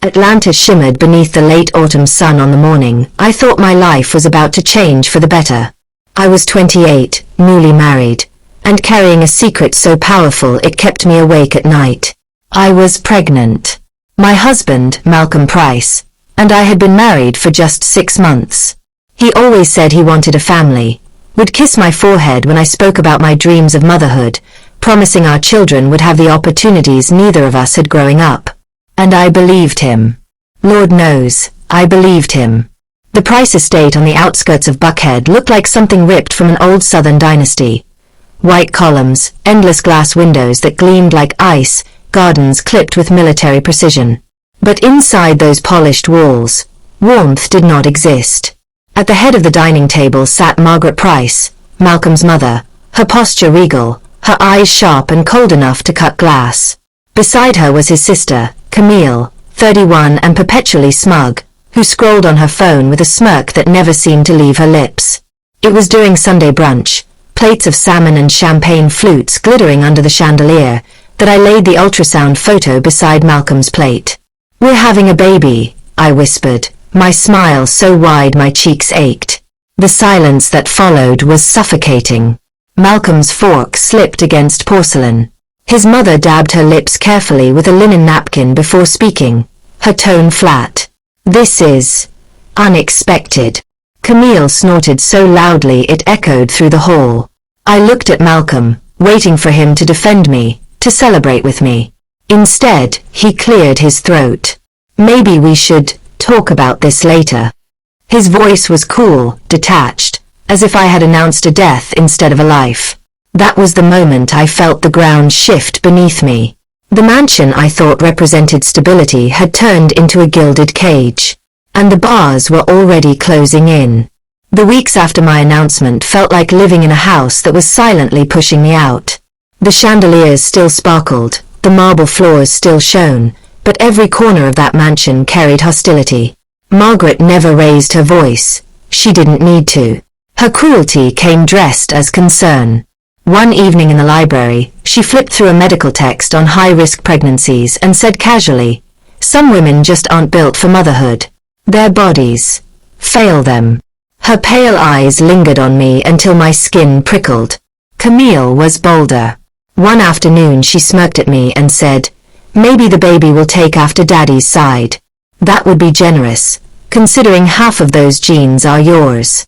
Atlanta shimmered beneath the late autumn sun on the morning I thought my life was about to change for the better. I was 28, newly married, and carrying a secret so powerful it kept me awake at night. I was pregnant. My husband, Malcolm Price, and I had been married for just 6 months. He always said he wanted a family, would kiss my forehead when I spoke about my dreams of motherhood, promising our children would have the opportunities neither of us had growing up. And I believed him. Lord knows, I believed him. The Price estate on the outskirts of Buckhead looked like something ripped from an old Southern dynasty. White columns, endless glass windows that gleamed like ice, gardens clipped with military precision. But inside those polished walls, warmth did not exist. At the head of the dining table sat Margaret Price, Malcolm's mother, her posture regal, her eyes sharp and cold enough to cut glass. Beside her was his sister, Camille, 31 and perpetually smug, who scrolled on her phone with a smirk that never seemed to leave her lips. It was during Sunday brunch, plates of salmon and champagne flutes glittering under the chandelier, that I laid the ultrasound photo beside Malcolm's plate. "We're having a baby," I whispered, my smile so wide my cheeks ached. The silence that followed was suffocating. Malcolm's fork slipped against porcelain. His mother dabbed her lips carefully with a linen napkin before speaking, her tone flat. "This is unexpected." Camille snorted so loudly it echoed through the hall. I looked at Malcolm, waiting for him to defend me, to celebrate with me. Instead, he cleared his throat. "Maybe we should talk about this later." His voice was cool, detached, as if I had announced a death instead of a life. That was the moment I felt the ground shift beneath me. The mansion I thought represented stability had turned into a gilded cage, and the bars were already closing in. The weeks after my announcement felt like living in a house that was silently pushing me out. The chandeliers still sparkled, the marble floors still shone, but every corner of that mansion carried hostility. Margaret never raised her voice. She didn't need to. Her cruelty came dressed as concern. One evening in the library, she flipped through a medical text on high-risk pregnancies and said casually, "Some women just aren't built for motherhood. Their bodies fail them." Her pale eyes lingered on me until my skin prickled. Camille was bolder. One afternoon she smirked at me and said, "Maybe the baby will take after Daddy's side. That would be generous, considering half of those genes are yours."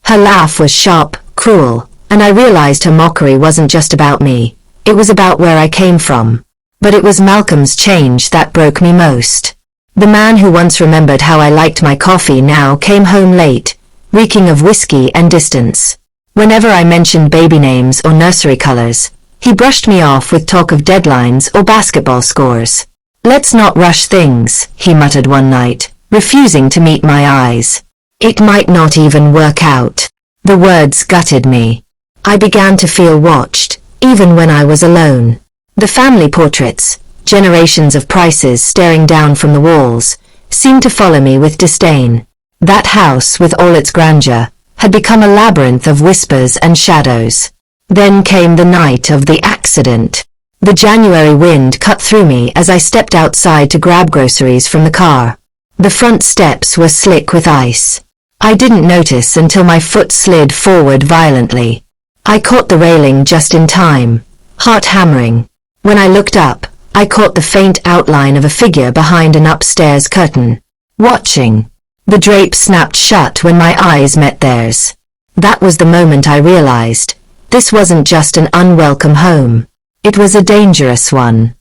Her laugh was sharp, cruel, and I realized her mockery wasn't just about me. It was about where I came from. But it was Malcolm's change that broke me most. The man who once remembered how I liked my coffee now came home late, reeking of whiskey and distance. Whenever I mentioned baby names or nursery colors, he brushed me off with talk of deadlines or basketball scores. "Let's not rush things," he muttered one night, refusing to meet my eyes. "It might not even work out." The words gutted me. I began to feel watched, even when I was alone. The family portraits, generations of Prices staring down from the walls, seemed to follow me with disdain. That house, with all its grandeur, had become a labyrinth of whispers and shadows. Then came the night of the accident. The January wind cut through me as I stepped outside to grab groceries from the car. The front steps were slick with ice. I didn't notice until my foot slid forward violently. I caught the railing just in time, heart hammering. When I looked up, I caught the faint outline of a figure behind an upstairs curtain, watching. The drape snapped shut when my eyes met theirs. That was the moment I realized, this wasn't just an unwelcome home. It was a dangerous one.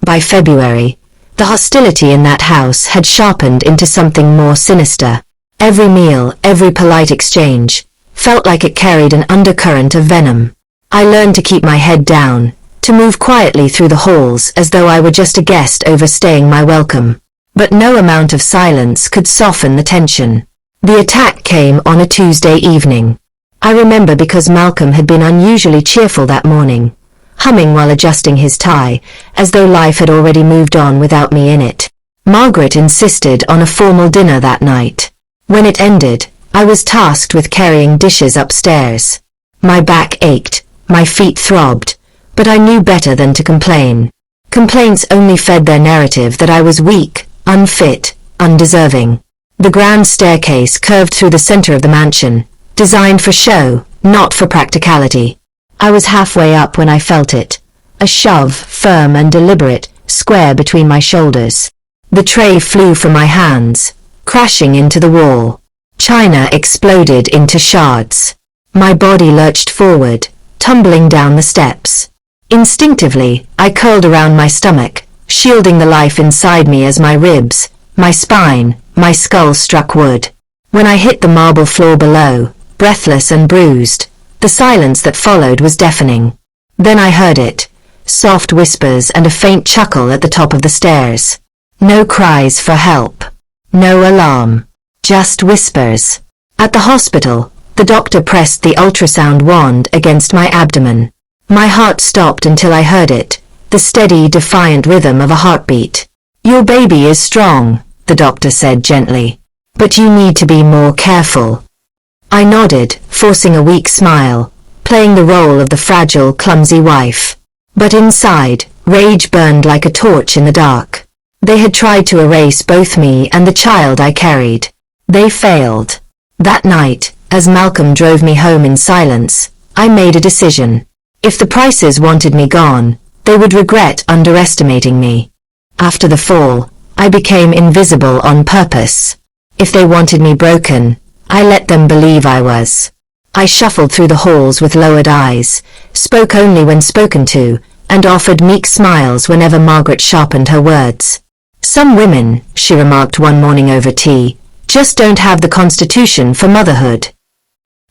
By February, the hostility in that house had sharpened into something more sinister. Every meal, every polite exchange, felt like it carried an undercurrent of venom. I learned to keep my head down, to move quietly through the halls as though I were just a guest overstaying my welcome. But no amount of silence could soften the tension. The attack came on a Tuesday evening. I remember because Malcolm had been unusually cheerful that morning, humming while adjusting his tie, as though life had already moved on without me in it. Margaret insisted on a formal dinner that night. When it ended, I was tasked with carrying dishes upstairs. My back ached, my feet throbbed, but I knew better than to complain. Complaints only fed their narrative that I was weak, unfit, undeserving. The grand staircase curved through the center of the mansion, designed for show, not for practicality. I was halfway up when I felt it. A shove, firm and deliberate, square between my shoulders. The tray flew from my hands, crashing into the wall. China exploded into shards. My body lurched forward, tumbling down the steps. Instinctively, I curled around my stomach, shielding the life inside me as my ribs, my spine, my skull struck wood. When I hit the marble floor below, breathless and bruised, the silence that followed was deafening. Then I heard it, soft whispers and a faint chuckle at the top of the stairs. No cries for help. No alarm. Just whispers. At the hospital, the doctor pressed the ultrasound wand against my abdomen. My heart stopped until I heard it, the steady, defiant rhythm of a heartbeat. "Your baby is strong," the doctor said gently. "But you need to be more careful." I nodded, forcing a weak smile, playing the role of the fragile, clumsy wife. But inside, rage burned like a torch in the dark. They had tried to erase both me and the child I carried. They failed. That night, as Malcolm drove me home in silence, I made a decision. If the Prices wanted me gone, they would regret underestimating me. After the fall, I became invisible on purpose. If they wanted me broken, I let them believe I was. I shuffled through the halls with lowered eyes, spoke only when spoken to, and offered meek smiles whenever Margaret sharpened her words. "Some women," she remarked one morning over tea, "just don't have the constitution for motherhood."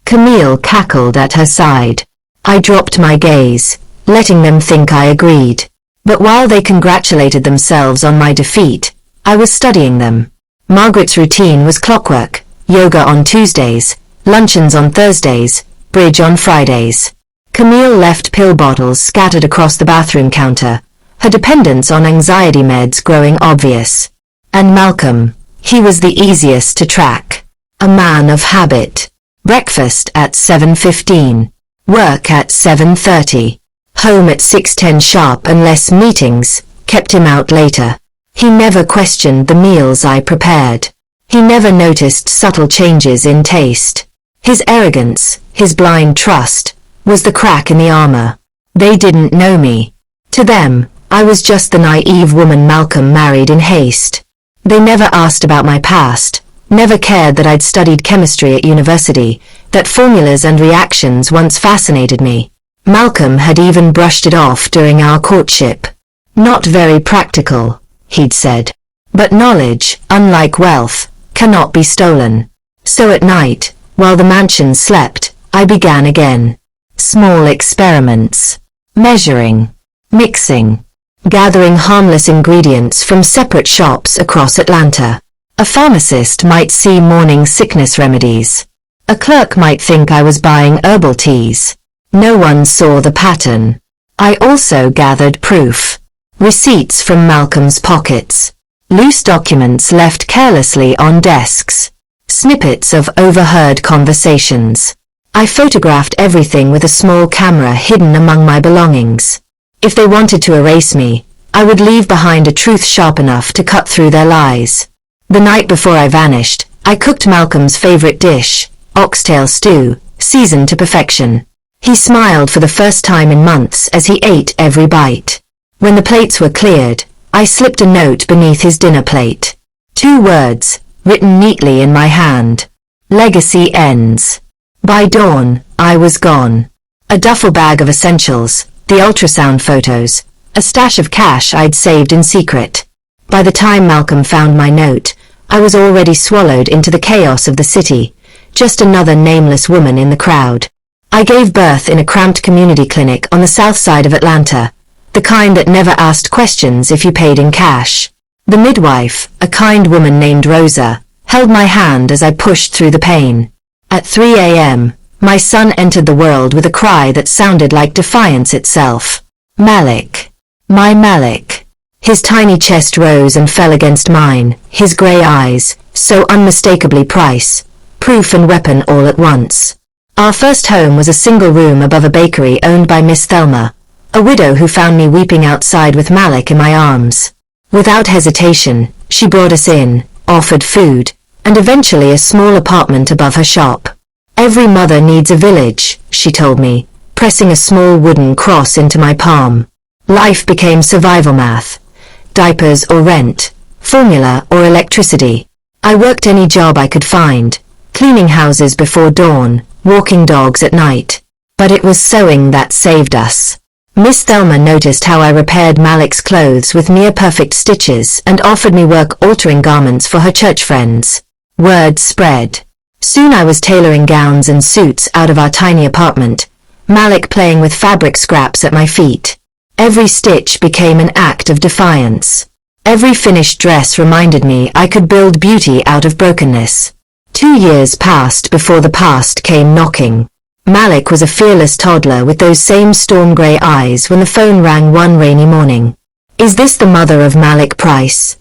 Camille cackled at her side. I dropped my gaze, letting them think I agreed. But while they congratulated themselves on my defeat, I was studying them. Margaret's routine was clockwork: yoga on Tuesdays, luncheons on Thursdays, bridge on Fridays. Camille left pill bottles scattered across the bathroom counter, her dependence on anxiety meds growing obvious. And Malcolm, he was the easiest to track. A man of habit. Breakfast at 7:15. Work at 7:30. Home at 6:10 sharp unless meetings kept him out later. He never questioned the meals I prepared. He never noticed subtle changes in taste. His arrogance, his blind trust, was the crack in the armor. They didn't know me. To them, I was just the naive woman Malcolm married in haste. They never asked about my past, never cared that I'd studied chemistry at university, that formulas and reactions once fascinated me. Malcolm had even brushed it off during our courtship. "Not very practical," he'd said. But knowledge, unlike wealth, cannot be stolen. So at night, while the mansion slept, I began again. Small experiments. Measuring. Mixing. Gathering harmless ingredients from separate shops across Atlanta. A pharmacist might see morning sickness remedies. A clerk might think I was buying herbal teas. No one saw the pattern. I also gathered proof. Receipts from Malcolm's pockets. Loose documents left carelessly on desks. Snippets of overheard conversations. I photographed everything with a small camera hidden among my belongings. If they wanted to erase me, I would leave behind a truth sharp enough to cut through their lies. The night before I vanished, I cooked Malcolm's favorite dish, oxtail stew, seasoned to perfection. He smiled for the first time in months as he ate every bite. When the plates were cleared, I slipped a note beneath his dinner plate. 2 words, written neatly in my hand. Legacy ends. By dawn, I was gone. A duffel bag of essentials, the ultrasound photos, a stash of cash I'd saved in secret. By the time Malcolm found my note, I was already swallowed into the chaos of the city, just another nameless woman in the crowd. I gave birth in a cramped community clinic on the south side of Atlanta, the kind that never asked questions if you paid in cash. The midwife, a kind woman named Rosa, held my hand as I pushed through the pain. At 3 a.m., my son entered the world with a cry that sounded like defiance itself. Malik. My Malik. His tiny chest rose and fell against mine, his grey eyes, so unmistakably price, proof and weapon all at once. Our first home was a single room above a bakery owned by Miss Thelma, a widow who found me weeping outside with Malik in my arms. Without hesitation, She brought us in, offered food, and eventually a small apartment above her shop. Every mother needs a village, she told me, pressing a small wooden cross into my palm. Life became survival math. Diapers or rent, formula or electricity. I worked any job I could find, cleaning houses before dawn, walking dogs at night. But it was sewing that saved us. Miss Thelma noticed how I repaired Malik's clothes with near-perfect stitches and offered me work-altering garments for her church friends. Word spread. Soon I was tailoring gowns and suits out of our tiny apartment, Malik playing with fabric scraps at my feet. Every stitch became an act of defiance. Every finished dress reminded me I could build beauty out of brokenness. 2 years passed before the past came knocking. Malik was a fearless toddler with those same storm-grey eyes when the phone rang one rainy morning. "Is this the mother of Malik Price?"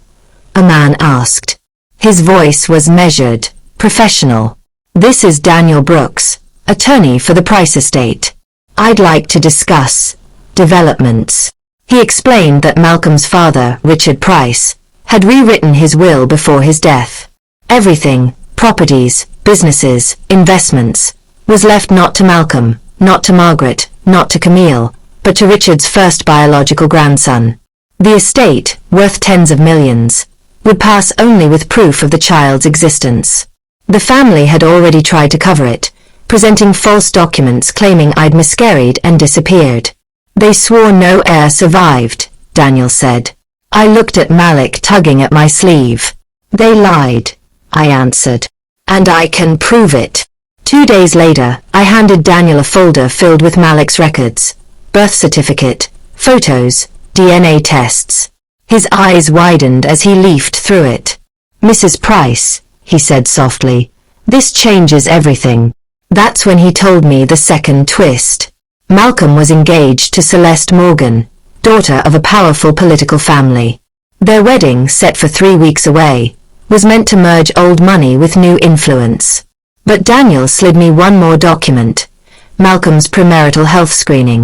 a man asked. His voice was measured, professional. "This is Daniel Brooks, attorney for the Price estate. I'd like to discuss developments." He explained that Malcolm's father, Richard Price, had rewritten his will before his death. Everything, properties, businesses, investments, was left not to Malcolm, not to Margaret, not to Camille, but to Richard's first biological grandson. The estate, worth tens of millions, would pass only with proof of the child's existence. The family had already tried to cover it, presenting false documents claiming I'd miscarried and disappeared. "They swore no heir survived," Daniel said. I looked at Malik tugging at my sleeve. "They lied," I answered. "And I can prove it." 2 days later, I handed Daniel a folder filled with Malik's records, birth certificate, photos, DNA tests. His eyes widened as he leafed through it. "Mrs. Price," he said softly, "this changes everything." That's when he told me the second twist. Malcolm was engaged to Celeste Morgan, daughter of a powerful political family. Their wedding, set for 3 weeks away, was meant to merge old money with new influence. But Daniel slid me one more document, Malcolm's premarital health screening.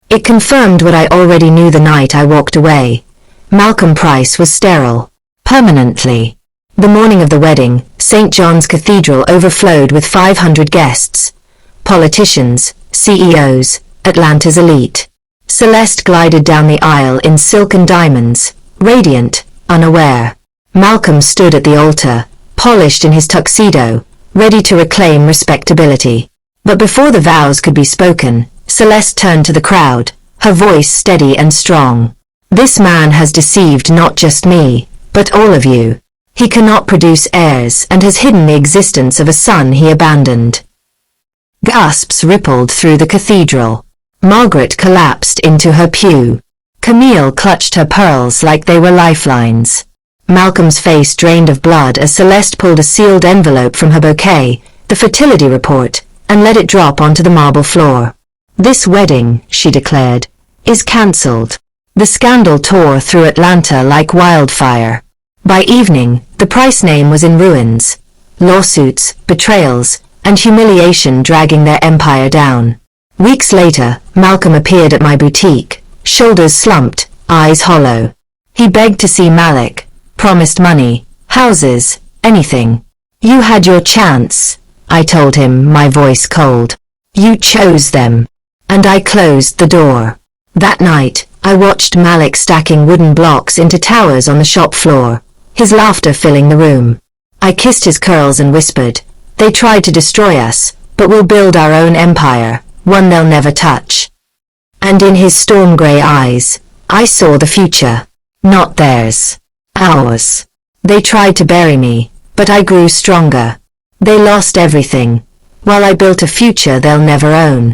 It confirmed what I already knew the night I walked away. Malcolm Price was sterile. Permanently. The morning of the wedding, St. John's Cathedral overflowed with 500 guests. Politicians, CEOs, Atlanta's elite. Celeste glided down the aisle in silk and diamonds, radiant, unaware. Malcolm stood at the altar, polished in his tuxedo, ready to reclaim respectability. But before the vows could be spoken, Celeste turned to the crowd, her voice steady and strong. "This man has deceived not just me, but all of you. He cannot produce heirs and has hidden the existence of a son he abandoned." Gasps rippled through the cathedral. Margaret collapsed into her pew. Camille clutched her pearls like they were lifelines. Malcolm's face drained of blood as Celeste pulled a sealed envelope from her bouquet, the fertility report, and let it drop onto the marble floor. "This wedding," she declared, "is cancelled." The scandal tore through Atlanta like wildfire. By evening, the Price name was in ruins. Lawsuits, betrayals, and humiliation dragging their empire down. Weeks later, Malcolm appeared at my boutique, shoulders slumped, eyes hollow. He begged to see Malik, promised money, houses, anything. "You had your chance," I told him, my voice cold. "You chose them." And I closed the door. That night, I watched Malik stacking wooden blocks into towers on the shop floor, his laughter filling the room. I kissed his curls and whispered, "They tried to destroy us, but we'll build our own empire, one they'll never touch." And in his storm-grey eyes, I saw the future. Not theirs. Ours. They tried to bury me, but I grew stronger. They lost everything, while I built a future they'll never own.